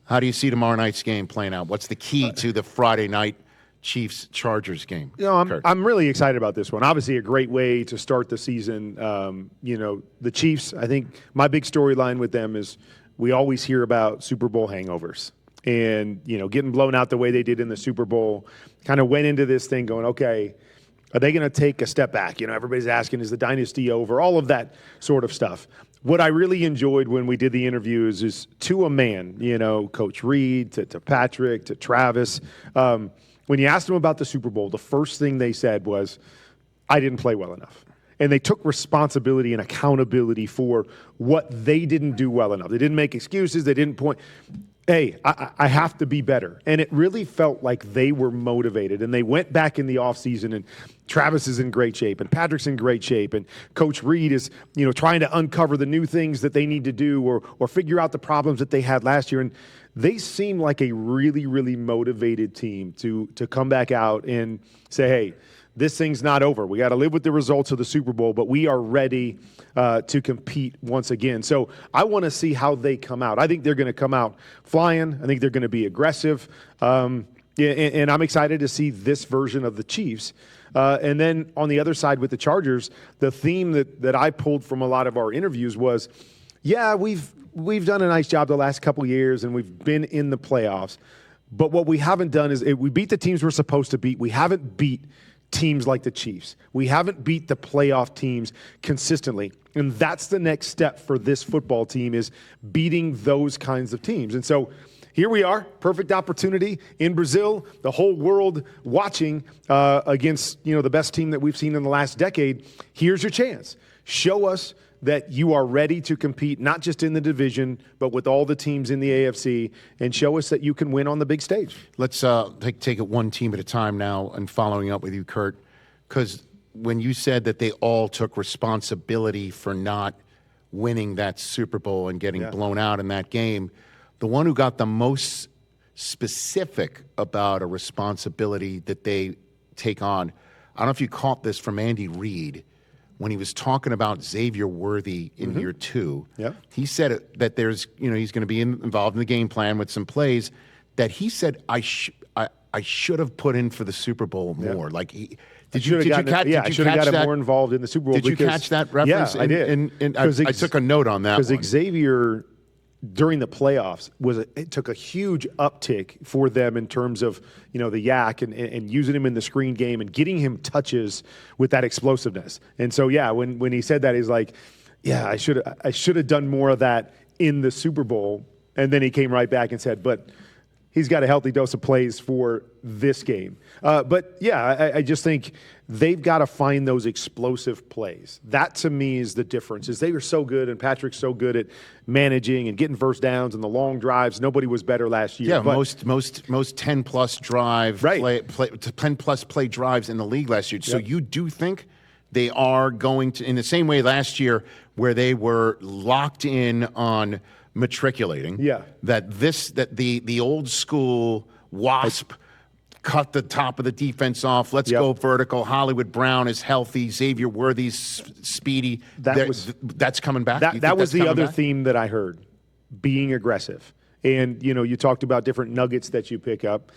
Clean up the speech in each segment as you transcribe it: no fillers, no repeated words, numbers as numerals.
How do you see tomorrow night's game playing out? What's the key to the Friday night Chiefs-Chargers game? I'm really excited about this one. Obviously, a great way to start the season. The Chiefs, I think my big storyline with them is we always hear about Super Bowl hangovers. And, getting blown out the way they did in the Super Bowl, kind of went into this thing going, okay, are they going to take a step back? Everybody's asking, is the dynasty over? All of that sort of stuff. What I really enjoyed when we did the interviews is to a man, Coach Reed, to Patrick, to Travis. When you asked them about the Super Bowl, the first thing they said was, I didn't play well enough. And they took responsibility and accountability for what they didn't do well enough. They didn't make excuses. They didn't point. Hey, I have to be better. And it really felt like they were motivated. And they went back in the offseason, and Travis is in great shape, and Patrick's in great shape, and Coach Reed is, trying to uncover the new things that they need to do or figure out the problems that they had last year. And they seem like a really, really motivated team to come back out and say, hey, this thing's not over. We got to live with the results of the Super Bowl, but we are ready to compete once again. So I want to see how they come out. I think they're going to come out flying. I think they're going to be aggressive. And I'm excited to see this version of the Chiefs. And then on the other side with the Chargers, the theme that I pulled from a lot of our interviews was, yeah, we've done a nice job the last couple of years, and we've been in the playoffs. But what we haven't done is we beat the teams we're supposed to beat. We haven't beat teams like the Chiefs. We haven't beat the playoff teams consistently. And that's the next step for this football team, is beating those kinds of teams. And so here we are, perfect opportunity in Brazil, the whole world watching against, the best team that we've seen in the last decade. Here's your chance. Show us that you are ready to compete, not just in the division, but with all the teams in the AFC, and show us that you can win on the big stage. Let's take it one team at a time now, and following up with you, Kurt, because when you said that they all took responsibility for not winning that Super Bowl and getting blown out in that game, the one who got the most specific about a responsibility that they take on, I don't know if you caught this from Andy Reid, when he was talking about Xavier Worthy in year two. He said that there's, he's going to be involved in the game plan with some plays that he said, I should have put in for the Super Bowl more. Like, did you catch that? More involved in the Super Bowl. Did you catch that reference? Yeah, I did. And I took a note on that one. Because Xavier, during the playoffs, it took a huge uptick for them in terms of, the yak and using him in the screen game and getting him touches with that explosiveness. And so, when he said that, he's like, I should have done more of that in the Super Bowl. And then he came right back and said, but he's got a healthy dose of plays for this game. I just think they've got to find those explosive plays. That, to me, is the difference, is they are so good, and Patrick's so good at managing and getting first downs and the long drives. Nobody was better last year. Yeah, most 10-plus drive, 10-plus play drives in the league last year. So you do think they are going to, in the same way last year where they were locked in on matriculating, that the old school wasp cut the top of the defense off. Let's go vertical. Hollywood Brown is healthy. Xavier Worthy's speedy. That's coming back. That was the other theme that I heard, being aggressive. And, you talked about different nuggets that you pick up.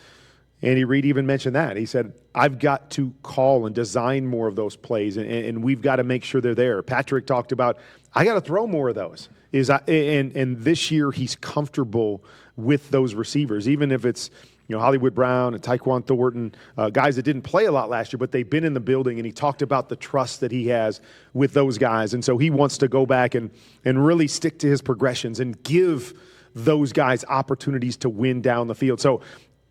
Andy Reid even mentioned that. He said, I've got to call and design more of those plays, and we've got to make sure they're there. Patrick talked about, I got to throw more of those. And this year he's comfortable with those receivers, even if it's, Hollywood Brown and Tyquan Thornton, guys that didn't play a lot last year, but they've been in the building, and he talked about the trust that he has with those guys. And so he wants to go back and really stick to his progressions and give those guys opportunities to win down the field. So,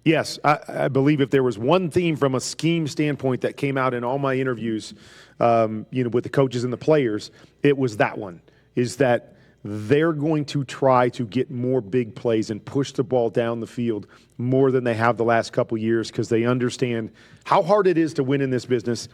yes, I believe if there was one theme from a scheme standpoint that came out in all my interviews, with the coaches and the players, it was that one, is that they're going to try to get more big plays and push the ball down the field more than they have the last couple years, because they understand how hard it is to win in this business,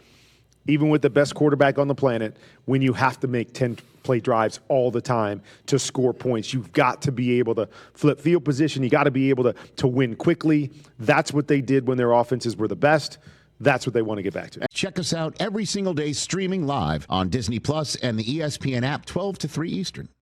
even with the best quarterback on the planet, when you have to make 10-play drives all the time to score points. You've got to be able to flip field position. You got to be able to win quickly. That's what they did when their offenses were the best. That's what they want to get back to. Check us out every single day streaming live on Disney Plus and the ESPN app 12 to 3 Eastern.